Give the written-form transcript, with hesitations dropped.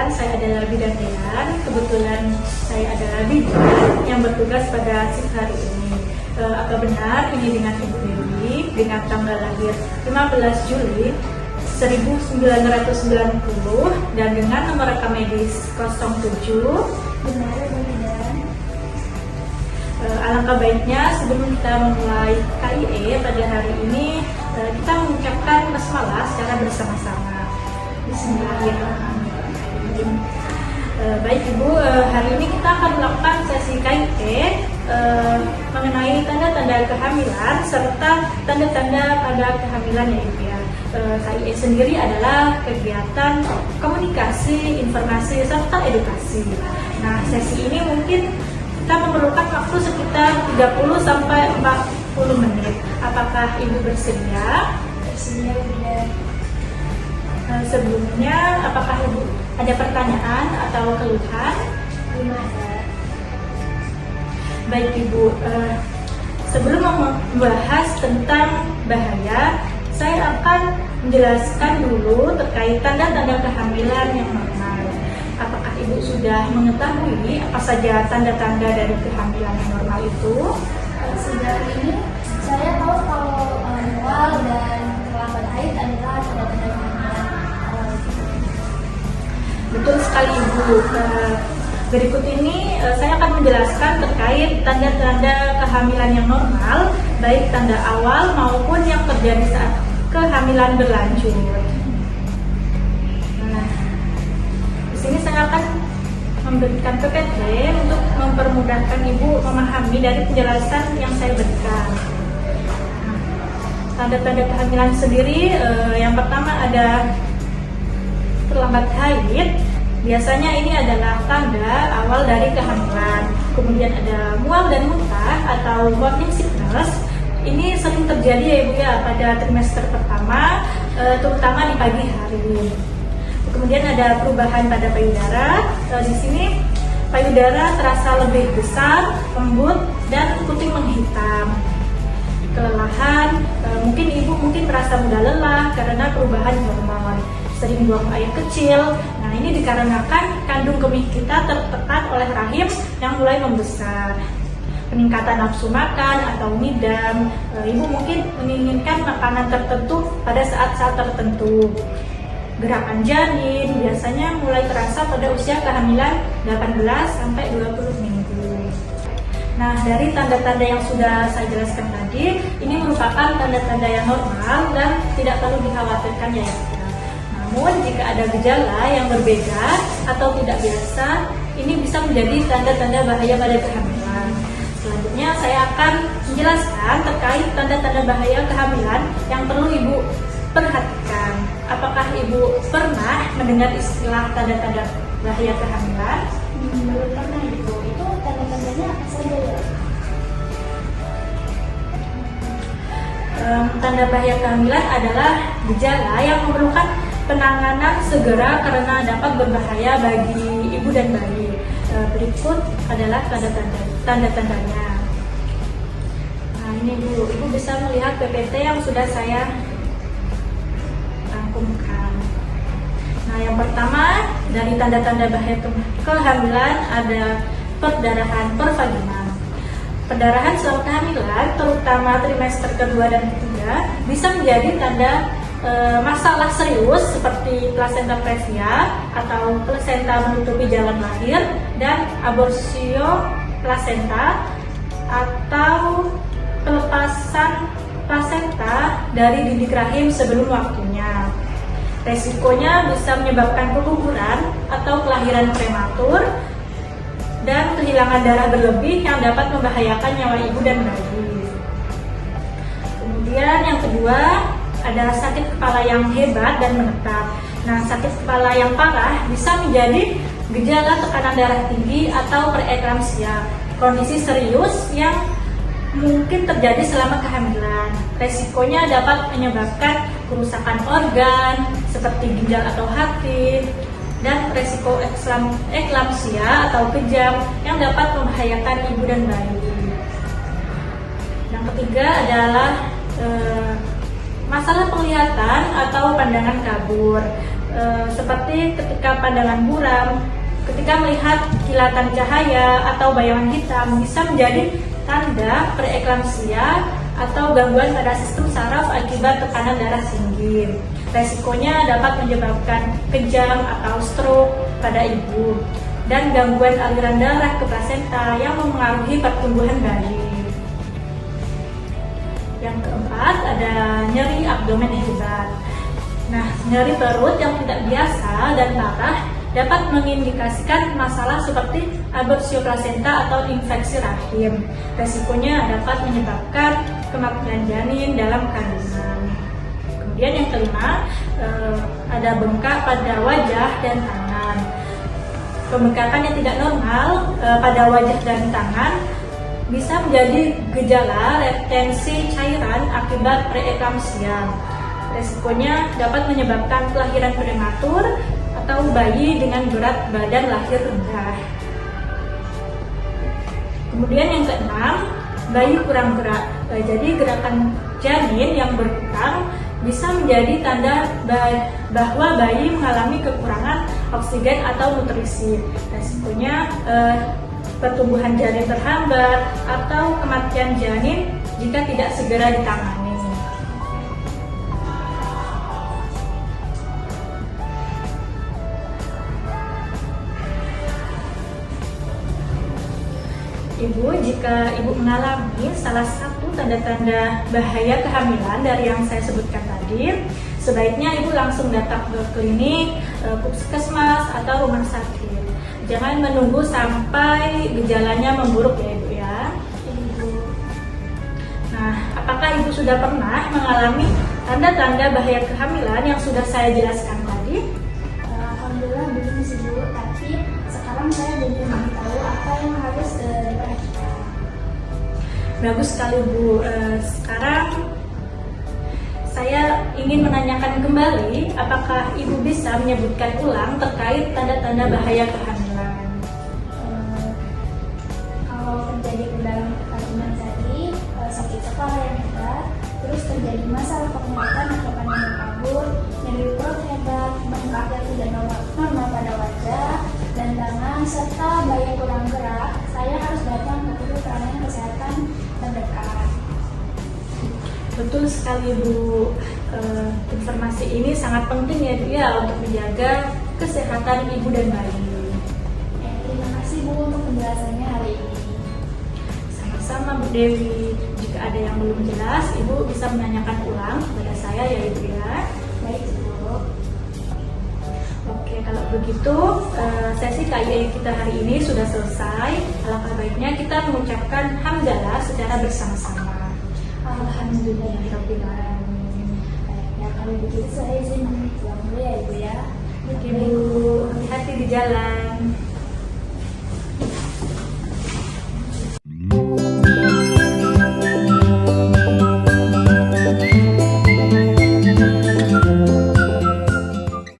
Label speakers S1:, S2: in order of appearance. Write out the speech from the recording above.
S1: perkenalkan, saya adalah Bidan Dean. Kebetulan saya adalah bidan yang bertugas pada shift hari ini. Apa benar ini dengan Ibu Dewi dengan tanggal lahir 15 Juli 1990 dan dengan nomor rekam medis 07?
S2: Benar, Bidan.
S1: Alangkah baiknya sebelum kita memulai KIE pada hari ini, kita mengucapkan basmalah secara bersama-sama. Bismillahirrahmanirrahim. Baik Ibu, hari ini kita akan melakukan sesi KIE mengenai tanda-tanda kehamilan serta tanda-tanda pada kehamilan ya Ibu ya. KIE sendiri adalah kegiatan komunikasi, informasi, serta edukasi. Nah, sesi ini mungkin kita memerlukan waktu sekitar 30 sampai 40 menit. Apakah Ibu bersedia?
S2: Bersedia, Bidan.
S1: Sebelumnya, apakah Ibu ada pertanyaan atau keluhan?
S2: Belum ada.
S1: Baik Ibu, sebelum membahas tentang bahaya, saya akan menjelaskan dulu terkait tanda-tanda kehamilan yang normal. Apakah Ibu sudah mengetahui apa saja tanda-tanda dari kehamilan yang normal itu?
S2: Sejauh ini saya tahu kalau mual dan terlambat haid adalah tanda-tanda kehamilan awal.
S1: Betul sekali Ibu. Berikut ini saya akan menjelaskan terkait tanda-tanda kehamilan yang normal, baik tanda awal maupun yang terjadi saat kehamilan berlanjut. Nah, di sini saya akan memberikan PPT untuk mempermudahkan Ibu memahami dari penjelasan yang saya berikan. Nah, tanda-tanda kehamilan sendiri, yang pertama ada terlambat haid. Biasanya ini adalah tanda awal dari kehamilan. Kemudian ada mual dan muntah atau morning sickness. Ini sering terjadi ya Ibu ya pada trimester pertama, terutama di pagi hari. Kemudian ada perubahan pada payudara. Di sini payudara terasa lebih besar, lembut, dan putih menghitam. Kelelahan, mungkin Ibu merasa mudah lelah karena perubahan hormon. Sering buang air kecil. Nah, ini dikarenakan kandung kemih kita tertekan oleh rahim yang mulai membesar. Peningkatan nafsu makan atau ngidam. Ibu mungkin menginginkan makanan tertentu pada saat-saat tertentu. Gerakan janin biasanya mulai terasa pada usia kehamilan 18 sampai 20 minggu. Nah, dari tanda-tanda yang sudah saya jelaskan tadi, ini merupakan tanda-tanda yang normal dan tidak perlu dikhawatirkan ya. Namun jika ada gejala yang berbeda atau tidak biasa, ini bisa menjadi tanda-tanda bahaya pada kehamilan. Selanjutnya saya akan menjelaskan terkait tanda-tanda bahaya kehamilan yang perlu Ibu perhatikan. Apakah Ibu pernah mendengar istilah tanda-tanda bahaya kehamilan?
S2: Belum pernah Ibu. Itu tanda-tandanya apa saja ya?
S1: Tanda bahaya kehamilan adalah gejala yang memerlukan penanganan segera karena dapat berbahaya bagi ibu dan bayi. Berikut adalah tanda-tandanya. Nah, ini Ibu bisa melihat PPT yang sudah saya rangkumkan. Nah, yang pertama dari tanda-tanda bahaya kehamilan ada perdarahan pervaginal. Perdarahan selama kehamilan, terutama trimester kedua dan ketiga, bisa menjadi tanda masalah serius seperti plasenta previa atau plasenta menutupi jalan lahir dan aborsio plasenta atau pelepasan plasenta dari didik rahim sebelum waktunya. Resikonya bisa menyebabkan keguguran atau kelahiran prematur dan kehilangan darah berlebih yang dapat membahayakan nyawa ibu dan bayi. Kemudian yang kedua, ada sakit kepala yang hebat dan menetap. Nah, sakit kepala yang parah bisa menjadi gejala tekanan darah tinggi atau preeklamsia, kondisi serius yang mungkin terjadi selama kehamilan. Resikonya dapat menyebabkan kerusakan organ seperti ginjal atau hati, dan resiko eklamsia atau kejang yang dapat membahayakan ibu dan bayi. Yang ketiga adalah masalah penglihatan atau pandangan kabur. seperti ketika pandangan buram, ketika melihat kilatan cahaya atau bayangan hitam, bisa menjadi tanda preeklamsia atau gangguan pada sistem saraf akibat tekanan darah tinggi. Resikonya dapat menyebabkan kejang atau stroke pada ibu dan gangguan aliran darah ke plasenta yang memengaruhi pertumbuhan bayi. Yang keempat, ada nyeri abdomen hebat. Nah, nyeri perut yang tidak biasa dan parah dapat mengindikasikan masalah seperti aborsi plasenta atau infeksi rahim. Resikonya dapat menyebabkan kematian janin dalam kandungan. Kemudian yang kelima, ada bengkak pada wajah dan tangan. Pembengkakan yang tidak normal pada wajah dan tangan bisa menjadi gejala retensi cairan akibat preeklamsia. Resikonya dapat menyebabkan kelahiran prematur atau bayi dengan berat badan lahir rendah. Kemudian yang keenam, bayi kurang gerak. Jadi gerakan janin yang berkurang bisa menjadi tanda bahwa bayi mengalami kekurangan oksigen atau nutrisi. Resikonya pertumbuhan janin terhambat atau kematian janin jika tidak segera ditangani. Ibu, jika ibu mengalami salah satu tanda-tanda bahaya kehamilan dari yang saya sebutkan tadi, sebaiknya ibu langsung datang ke klinik, puskesmas atau rumah sakit. Jangan menunggu sampai gejalanya memburuk ya ibu ya. Nah, apakah ibu sudah pernah mengalami tanda-tanda bahaya kehamilan yang sudah saya jelaskan tadi?
S2: Alhamdulillah belum sih Bu, tapi sekarang saya jadi tahu apa yang harus diperhatikan.
S1: Bagus sekali Bu. Sekarang saya ingin menanyakan kembali, apakah ibu bisa menyebutkan ulang terkait tanda-tanda bahaya kehamilan?
S2: Kalau terjadi kendala kandungan tadi, sakit kepala yang hebat, terus terjadi masalah penglihatan atau pandangan kabur, nyeri perut hebat, bengkak yang tidak normal pada wajah dan tangan, serta bayi kurang gerak, saya harus datang ke pusat pelayanan kesehatan terdekat.
S1: Betul sekali Bu. Informasi ini sangat penting ya Bu ya untuk menjaga kesehatan ibu dan bayi.
S2: Terima kasih Bu untuk penjelasannya hari ini.
S1: Sama-sama Bu Dewi. Jika ada yang belum jelas, ibu bisa menanyakan ulang kepada saya ya ibu ya.
S2: Baik Bu.
S1: Oke, kalau begitu sesi KIE kita hari ini sudah selesai. Alangkah baiknya kita mengucapkan hamdalah secara bersama-sama.
S2: Alhamdulillahirrahmanirrahim. Ya, kalau begitu saya izin pulang dulu ya Ibu ya.
S1: Oke Bu, hati-hati di jalan.